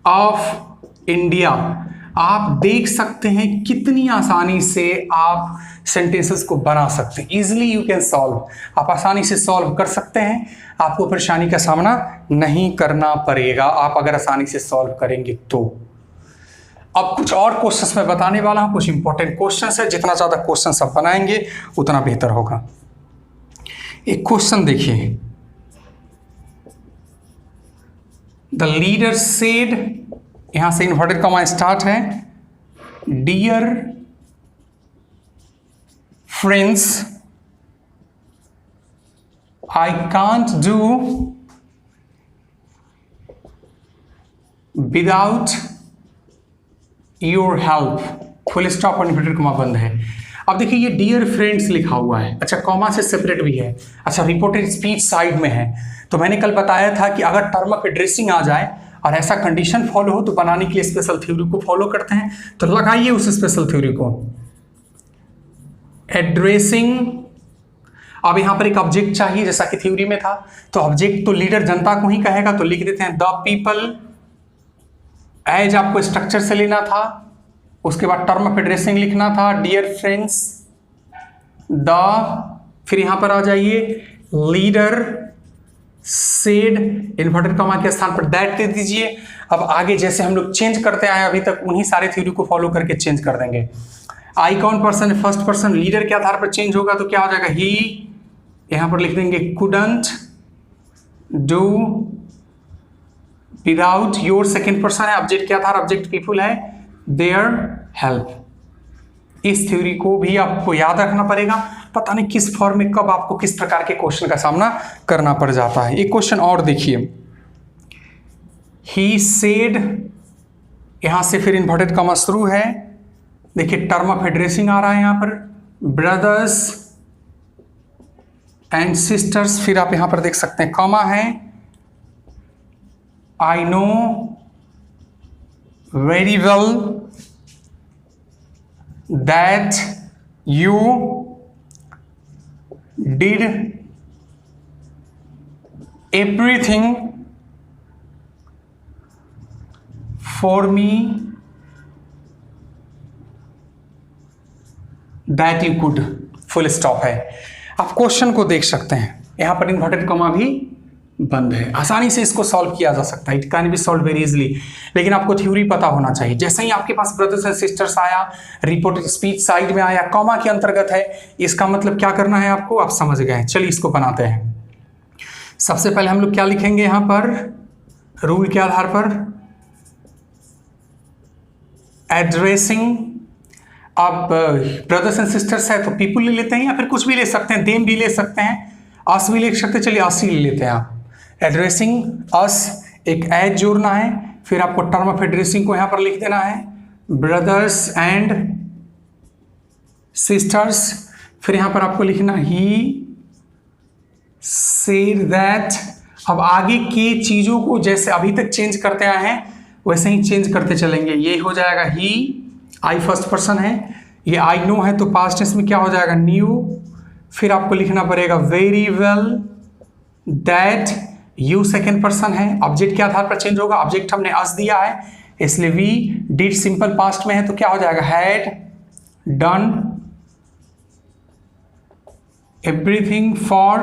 of India। आप देख सकते हैं कितनी आसानी से आप सेंटेंसेस को बना सकते हैं। इजिली यू कैन सॉल्व, आप आसानी से सॉल्व कर सकते हैं, आपको परेशानी का सामना नहीं करना पड़ेगा आप अगर आसानी से सॉल्व करेंगे तो। अब कुछ और क्वेश्चंस मैं बताने वाला हूं, कुछ इंपॉर्टेंट क्वेश्चंस है। जितना ज्यादा क्वेश्चंस आप बनाएंगे उतना बेहतर होगा। एक क्वेश्चन देखिए, द लीडर सेड, यहां से इन्वर्टेड कॉमा स्टार्ट है, dear friends I can't do without your help, full stop और इन्वर्टेड कॉमा बंद है। अब देखिए ये डियर फ्रेंड्स लिखा हुआ है, अच्छा कॉमा से सेपरेट भी है, अच्छा रिपोर्टेड स्पीच साइड में है। तो मैंने कल बताया था कि अगर टर्म ऑफ एड्रेसिंग आ जाए और ऐसा कंडीशन फॉलो हो तो बनाने के लिए स्पेशल थ्योरी को फॉलो करते हैं। तो लगाइए उस स्पेशल थ्योरी को, एड्रेसिंग। अब यहां पर एक ऑब्जेक्ट चाहिए जैसा कि थ्योरी में था, तो ऑब्जेक्ट तो लीडर जनता को ही कहेगा, तो लिख देते हैं द पीपल। एज आपको स्ट्रक्चर से लेना था, उसके बाद टर्म ऑफ एड्रेसिंग लिखना था, डियर फ्रेंड्स द, फिर यहां पर आ जाइए लीडर सेड, इन्वर्टेड कॉमा के स्थान पर दैट दे दीजिए। अब आगे जैसे हम लोग चेंज करते आए अभी तक उन्हीं सारे थ्योरी को फॉलो करके चेंज कर देंगे। आई कौन पर्सन है, फर्स्ट पर्सन, लीडर के आधार पर चेंज होगा तो क्या हो जाएगा, ही यहां पर लिख देंगे couldn't do without your, second person है, ऑब्जेक्ट क्या था, ऑब्जेक्ट पीपुल है, their help। इस थ्योरी को भी आपको याद रखना पड़ेगा, पता नहीं किस फॉर्म में कब आपको किस प्रकार के क्वेश्चन का सामना करना पड़ जाता है। एक क्वेश्चन और देखिए, ही सेड, यहां से फिर इन्वर्टेड कॉमा शुरू है, देखिए टर्म ऑफ एड्रेसिंग आ रहा है यहां पर, ब्रदर्स एंड सिस्टर्स, फिर आप यहां पर देख सकते हैं कॉमा है, I know very well that you did everything for me that you could, full stop है। आप क्वेश्चन को देख सकते हैं, यहां पर इन्वर्टेड कॉमा भी बंद है, आसानी से इसको सॉल्व किया जा सकता है, it can be solve very easily, लेकिन आपको थ्योरी पता होना चाहिए। जैसे ही आपके पास ब्रदर्स एंड सिस्टर्स आया, रिपोर्टेड स्पीच साइड में आया, कॉमा के अंतर्गत है, इसका मतलब क्या करना है आपको, आप समझ गए। चलिए इसको बनाते हैं। सबसे पहले हम लोग क्या लिखेंगे यहां पर, रूल के आधार पर, एड्रेसिंग। अब ब्रदर्स एंड सिस्टर्स है तो पीपुल ले लेते हैं, या फिर कुछ भी ले सकते हैं, देम भी ले सकते हैं, अस भी ले सकते हैं, चलिए अस ही ले लेते हैं आप। एड्रेसिंग अस, एक एज जोड़ना है, फिर आपको टर्म ऑफ एड्रेसिंग को यहां पर लिख देना है, ब्रदर्स एंड सिस्टर्स, फिर यहां पर आपको लिखना ही सेड दैट। अब आगे की चीजों को जैसे अभी तक चेंज करते आए हैं वैसे ही चेंज करते चलेंगे। ये हो जाएगा ही, आई फर्स्ट पर्सन है, ये आई नो है तो पास्ट टेंस में क्या हो जाएगा, न्यू, फिर आपको लिखना पड़ेगा very well that, you second person है, ऑब्जेक्ट के आधार पर चेंज होगा, ऑब्जेक्ट हमने अस दिया है इसलिए वी, डिड सिंपल पास्ट में है तो क्या हो जाएगा, had done everything for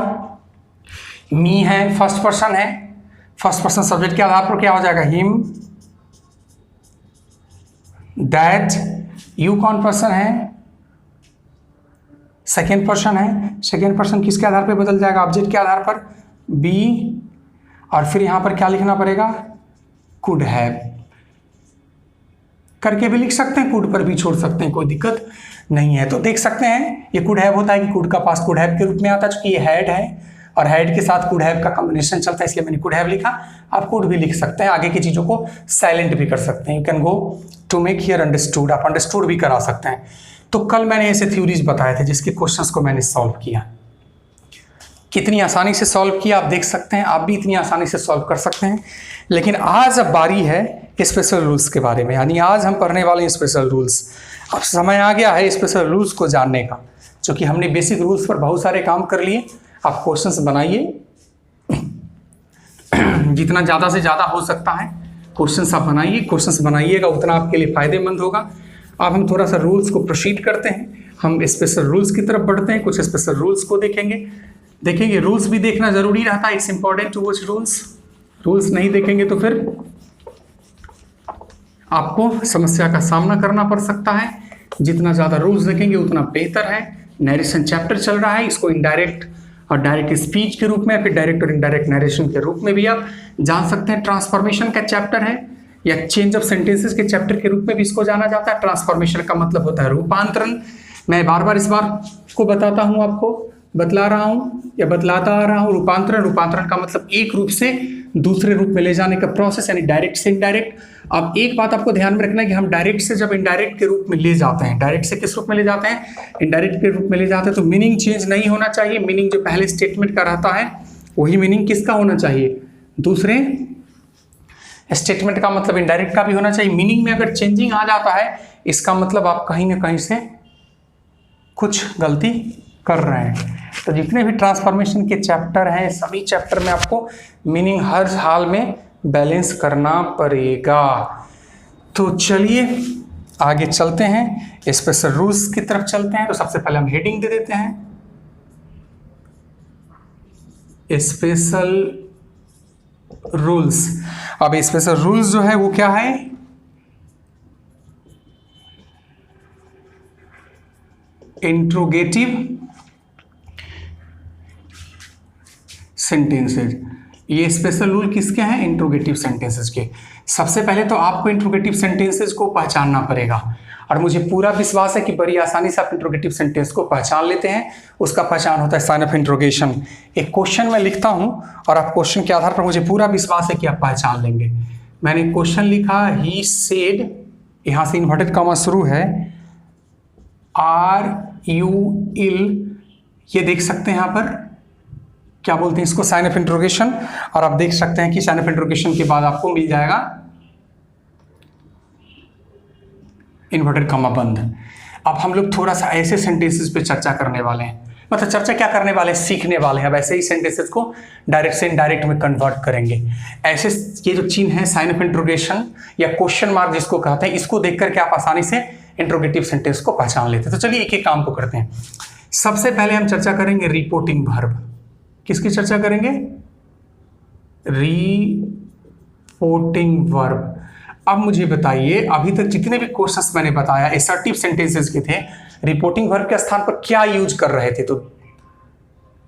me है, फर्स्ट पर्सन है, फर्स्ट पर्सन सब्जेक्ट के आधार पर क्या हो जाएगा, हिम, दैट, यू कौन पर्सन है, सेकेंड पर्सन है, सेकेंड पर्सन किसके आधार पर बदल जाएगा, ऑब्जेक्ट के आधार पर, बी, और फिर यहां पर क्या लिखना पड़ेगा, कुड हैव, करके भी लिख सकते हैं, कुड पर भी छोड़ सकते हैं, कोई दिक्कत नहीं है। तो देख सकते हैं ये कुड हैव होता है कि कुड का पास्ट कुड हैव के रूप में आता है, चूंकि ये हैड है और हैड के साथ कुड हैव का कॉम्बिनेशन चलता है इसलिए मैंने कुड हैव लिखा। आप कुड भी लिख सकते हैं, आगे की चीजों को साइलेंट भी कर सकते हैं, you can go to make here understood, आप अंडरस्टूड भी करा सकते हैं। तो कल मैंने ऐसे थ्योरीज बताए थे जिसके क्वेश्चंस को मैंने सॉल्व किया, कितनी आसानी से सॉल्व किया आप देख सकते हैं, आप भी इतनी आसानी से सॉल्व कर सकते हैं। लेकिन आज अब बारी है स्पेशल रूल्स के बारे में, यानी आज हम पढ़ने वाले हैं स्पेशल रूल्स। अब समय आ गया है स्पेशल रूल्स को जानने का, क्योंकि हमने बेसिक रूल्स पर बहुत सारे काम कर लिए। आप क्वेश्चंस बनाइए, जितना ज़्यादा से ज़्यादा हो सकता है क्वेश्चंस आप बनाइए, क्वेश्चंस बनाइएगा उतना आपके लिए फ़ायदेमंद होगा। अब हम थोड़ा सा रूल्स को प्रोसीड करते हैं, हम स्पेशल रूल्स की तरफ बढ़ते हैं, कुछ स्पेशल रूल्स को देखेंगे। रूल्स भी देखना जरूरी रहता है, it's important to watch rules. Rules नहीं देखेंगे तो फिर आपको समस्या का सामना करना पड़ सकता है। जितना ज़्यादा रूल्स देखेंगे उतना बेहतर है। नरेशन चैप्टर चल रहा है, इसको इनडायरेक्ट और डायरेक्ट स्पीच के रूप में, फिर डायरेक्ट और इनडायरेक्ट नरेशन के रूप में भी आप जान सकते हैं। ट्रांसफॉर्मेशन का चैप्टर है या चेंज ऑफ सेंटेंसेस के चैप्टर के रूप में भी इसको जाना जाता है। ट्रांसफॉर्मेशन का मतलब होता है रूपांतरण। मैं बार बार इस बार को बताता हूँ, आपको बतला रहा हूँ या बतलाता आ रहा हूँ। रूपांतरण का मतलब एक रूप से दूसरे रूप में ले जाने का प्रोसेस, यानी डायरेक्ट से इनडायरेक्ट। अब एक बात आपको ध्यान में रखना है कि हम डायरेक्ट से जब इनडायरेक्ट के रूप में ले जाते हैं, डायरेक्ट से किस रूप में ले जाते हैं, इनडायरेक्ट के रूप में ले जाते हैं, तो मीनिंग चेंज नहीं होना चाहिए। मीनिंग जो पहले स्टेटमेंट का रहता है वही मीनिंग किसका होना चाहिए, दूसरे स्टेटमेंट का, मतलब इनडायरेक्ट का भी होना चाहिए। मीनिंग में अगर चेंजिंग आ जाता है इसका मतलब आप कहीं ना कहीं से कुछ गलती कर रहे हैं। तो जितने भी ट्रांसफॉर्मेशन के चैप्टर हैं सभी चैप्टर में आपको मीनिंग हर हाल में बैलेंस करना पड़ेगा। तो चलिए आगे चलते हैं, स्पेशल रूल्स की तरफ चलते हैं। तो सबसे पहले हम हेडिंग दे देते हैं, स्पेशल रूल्स। अब स्पेशल रूल्स जो है वो क्या है, इंट्रोगेटिव सेंटेंसेज। ये स्पेशल रूल किसके हैं? इंट्रोगेटिव सेंटेंसेज के। सबसे पहले तो आपको इंट्रोगेटिव सेंटेंसेज को पहचानना पड़ेगा, और मुझे पूरा विश्वास है कि बड़ी आसानी से आप इंट्रोगेटिव सेंटेंस को पहचान लेते हैं। उसका पहचान होता है साइन ऑफ इंट्रोगेशन। एक क्वेश्चन मैं लिखता हूं और आप क्वेश्चन के आधार पर मुझे पूरा विश्वास है कि आप पहचान लेंगे। मैंने क्वेश्चन लिखा, ही सेड, यहां से इन्वर्टेड कॉमा शुरू है, आर यू इल, ये देख सकते हैं यहां पर क्या बोलते हैं इसको, साइन ऑफ इंट्रोगेशन। और आप देख सकते हैं कि साइन ऑफ इंट्रोगेशन के बाद आपको मिल जाएगा इन्वर्टेड कॉमा बंद। अब हम लोग थोड़ा सा ऐसे सेंटेंसेस पे चर्चा करने वाले हैं, मतलब चर्चा क्या करने वाले हैं, सीखने वाले हैं। अब ऐसे ही सेंटेंसेस को डायरेक्ट से इनडायरेक्ट में कन्वर्ट करेंगे। ऐसे ये जो चिन्ह है साइन ऑफ इंट्रोगेशन या क्वेश्चन मार्क जिसको कहते हैं, इसको देख करके आप आसानी से इंट्रोगेटिव सेंटेंस को पहचान लेते हैं। तो चलिए एक एक काम को करते हैं। सबसे पहले हम चर्चा करेंगे रिपोर्टिंग वर्ब। किसकी चर्चा करेंगे? Reporting verb. अब मुझे बताइए, अभी तक जितने भी क्वेश्चंस मैंने बताया असर्टिव सेंटेंसेस के थे, रिपोर्टिंग वर्ब के स्थान पर क्या यूज कर रहे थे? तो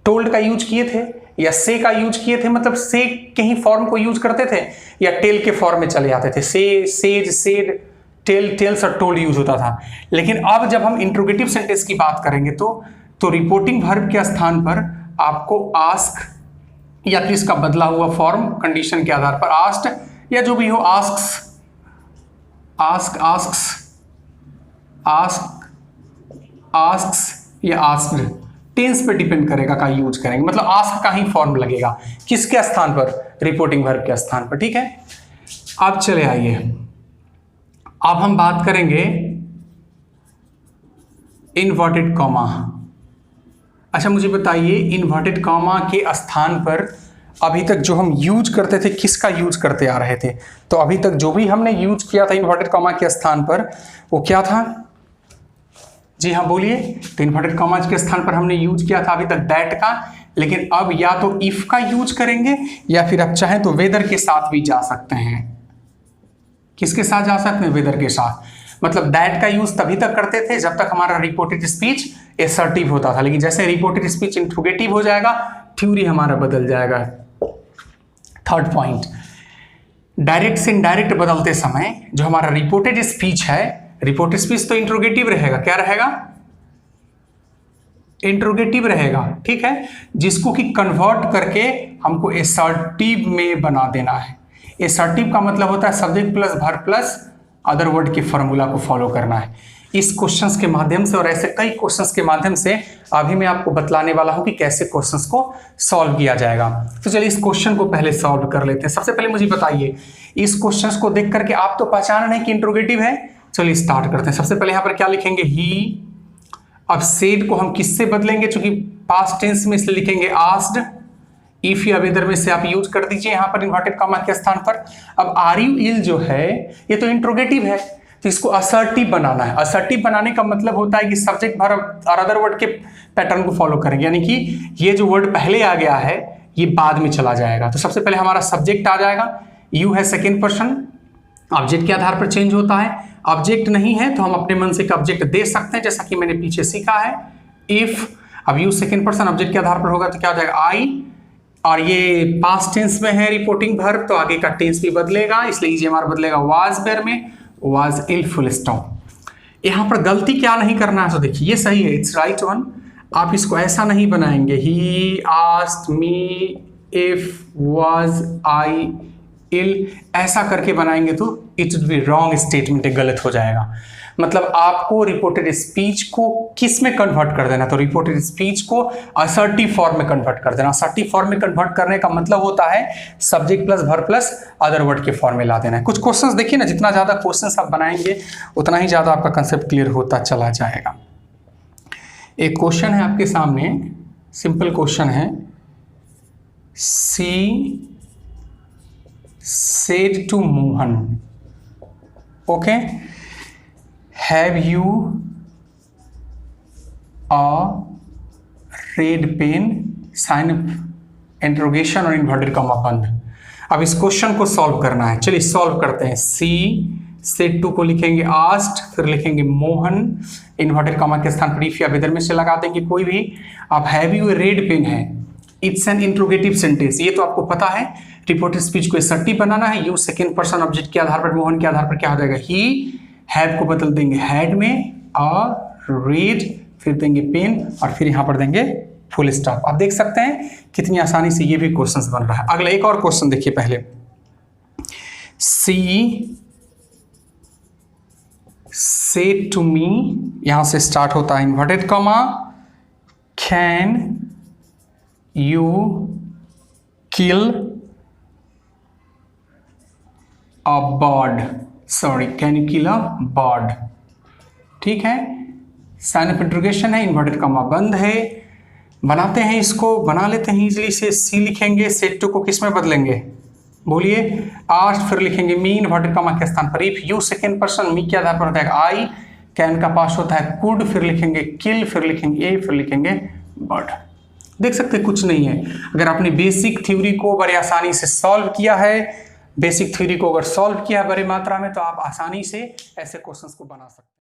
टोल्ड का यूज किए थे या से का यूज किए थे, मतलब से के ही फॉर्म को यूज करते थे, या टेल के फॉर्म में चले जाते थे। से, सेज, सेड, टेल, टेल्स और टोल्ड यूज होता था। लेकिन अब जब हम इंट्रोगेटिव सेंटेंस की बात करेंगे तो रिपोर्टिंग वर्ब के स्थान पर आपको आस्क या फिर इसका बदला हुआ फॉर्म कंडीशन के आधार पर आस्क्ड या जो भी हो, asks, ask, asks, ask, asks या आस्क्ड, टेंस पे डिपेंड करेगा का यूज करेंगे। मतलब आस्क का ही फॉर्म लगेगा किसके स्थान पर? रिपोर्टिंग वर्ब के स्थान पर। ठीक है, अब चले आइए, अब हम बात करेंगे इन्वर्टेड कॉमा। अच्छा मुझे बताइए, इन्वर्टेड कॉमा के स्थान पर अभी तक जो हम यूज करते थे, किसका यूज करते आ रहे थे? तो अभी तक जो भी हमने यूज किया था इन्वर्टेड कॉमा के स्थान पर, वो क्या था? जी हाँ बोलिए। तो इन्वर्टेड कॉमा के स्थान पर हमने यूज किया था अभी तक दैट का, लेकिन अब या तो इफ का यूज करेंगे या फिर आप चाहें तो वेदर के साथ भी जा सकते हैं। किसके साथ जा सकते हैं? वेदर के साथ। मतलब दैट का यूज तभी तक करते थे जब तक हमारा रिपोर्टेड स्पीच असर्टिव होता था, लेकिन जैसे रिपोर्टेड स्पीच इंट्रोगेटिव हो जाएगा, थ्योरी हमारा बदल जाएगा। थर्ड पॉइंट, डायरेक्ट से इनडायरेक्ट बदलते समय जो हमारा रिपोर्टेड स्पीच है, रिपोर्टेड स्पीच तो इंट्रोगेटिव रहेगा। क्या रहेगा? इंट्रोगेटिव रहेगा। ठीक है, जिसको कि कन्वर्ट करके हमको असर्टिव में बना देना है। असर्टिव का मतलब होता है subject plus verb plus other word के फॉर्मूला को फॉलो करना है। इस क्वेश्चंस के माध्यम से और ऐसे कई क्वेश्चंस के माध्यम से अभी मैं आपको बतलाने वाला हूं कि कैसे क्वेश्चंस को सॉल्व किया जाएगा। तो चलिए इस क्वेश्चन को पहले सॉल्व कर लेते हैं। सबसे पहले मुझे बताइए, इस क्वेश्चंस को देख करके आप तो पहचान रहे हैं कि इंट्रोगेटिव है। चलिए स्टार्ट करते हैं। सबसे पहले यहाँ पर क्या लिखेंगे? ही। अब सेड को हम किससे बदलेंगे? चूंकि पास्ट टेंस में इसलिए लिखेंगे आस्क्ड। इफ या वेदर में से आप यूज कर दीजिए यहाँ पर इन्वर्टेड कॉमा के स्थान पर। अब आर यू इल जो है ये तो इंट्रोगेटिव है, तो इसको असर्टिव बनाना है। असर्टिव बनाने का मतलब होता है कि सब्जेक्ट वर्ब और अदर वर्ड के पैटर्न को फॉलो करेंगे, यानी कि ये जो वर्ड पहले आ गया है ये बाद में चला जाएगा। तो सबसे पहले हमारा सब्जेक्ट आ जाएगा, यू है सेकेंड पर्सन, ऑब्जेक्ट के आधार पर चेंज होता है। ऑब्जेक्ट नहीं है तो हम अपने मन से एक ऑब्जेक्ट दे सकते हैं, जैसा कि मैंने पीछे सीखा है। इफ, अब यू सेकेंड पर्सन ऑब्जेक्ट के आधार पर होगा तो क्या हो जाएगा? आई, और ये पास्ट टेंस में है रिपोर्टिंग वर्ब, तो आगे का टेंस भी बदलेगा, इसलिए इजी हमारा बदलेगा वाज वेयर में, वाज इल फुल स्टॉप। यहाँ पर गलती क्या नहीं करना है, तो देखिए ये सही है, इट्स राइट वन। आप इसको ऐसा नहीं बनाएंगे, he asked me if was I ill, ऐसा करके बनाएंगे तो it would be wrong statement, गलत हो जाएगा। मतलब आपको रिपोर्टेड स्पीच को किस में कन्वर्ट कर देना? तो रिपोर्टेड स्पीच को असर्टिव फॉर्म में कन्वर्ट कर देना। असर्टिव फॉर्म में कन्वर्ट करने का मतलब होता है subject plus verb plus other word के फॉर्म में ला देना है। कुछ क्वेश्चंस देखिए ना, जितना ज्यादा क्वेश्चंस आप बनाएंगे उतना ही ज्यादा आपका कंसेप्ट क्लियर होता चला जाएगा। एक क्वेश्चन है आपके सामने, सिंपल क्वेश्चन है, she said to Mohan, okay, have you a red pen? Sign interrogation और इन्वर्टेड कॉमा बंद। अब इस क्वेश्चन को सॉल्व करना है, चलिए सॉल्व करते हैं। सी सेड टू को लिखेंगे आस्क्ड, फिर लिखेंगे मोहन, इन्वर्टेड कॉमा के स्थान पर इफ या वेदर में से लगा देंगे कोई भी। अब हैव यू रेड पेन है, इट्स एन इंट्रोगेटिव सेंटेंस, ये तो आपको पता है। रिपोर्टेड स्पीच को असर्टिव बनाना है, यूज सेकंड पर्सन ऑब्जेक्ट के आधार पर, मोहन के आधार पर क्या हो जाएगा, ही हैव को बदल देंगे हैड में, और रीड फिर देंगे पेन, और फिर यहां पर देंगे फुल स्टॉप। आप देख सकते हैं कितनी आसानी से ये भी क्वेश्चंस बन रहा है। अगला एक और क्वेश्चन देखिए पहले, सी सेड टू मी, यहां से स्टार्ट होता है inverted comma, can you kill a bird, sorry can you kill a bird, ठीक है। साइन ऑफ इंट्रोगेशन है, इन्वर्टेड कॉमा बंद है। बनाते हैं इसको, बना लेते हैं इजीली से। सी लिखेंगे, सेड टू को किस में बदलेंगे, बोलिए, आस्ट, फिर लिखेंगे मी इन्वर्टेड कॉमा के स्थान पर इफ, यू सेकेंड पर्सन, मी के आधार पर होता है आई, कैन का पास होता है कुड, फिर लिखेंगे किल, फिर लिखेंगे ए, फिर लिखेंगे बर्ड। देख सकते हैं कुछ नहीं है। अगर आपने बेसिक थ्योरी को बड़े आसानी से सॉल्व किया है, बेसिक थ्योरी को अगर सॉल्व किया बड़े मात्रा में, तो आप आसानी से ऐसे क्वेश्चंस को बना सकते हैं।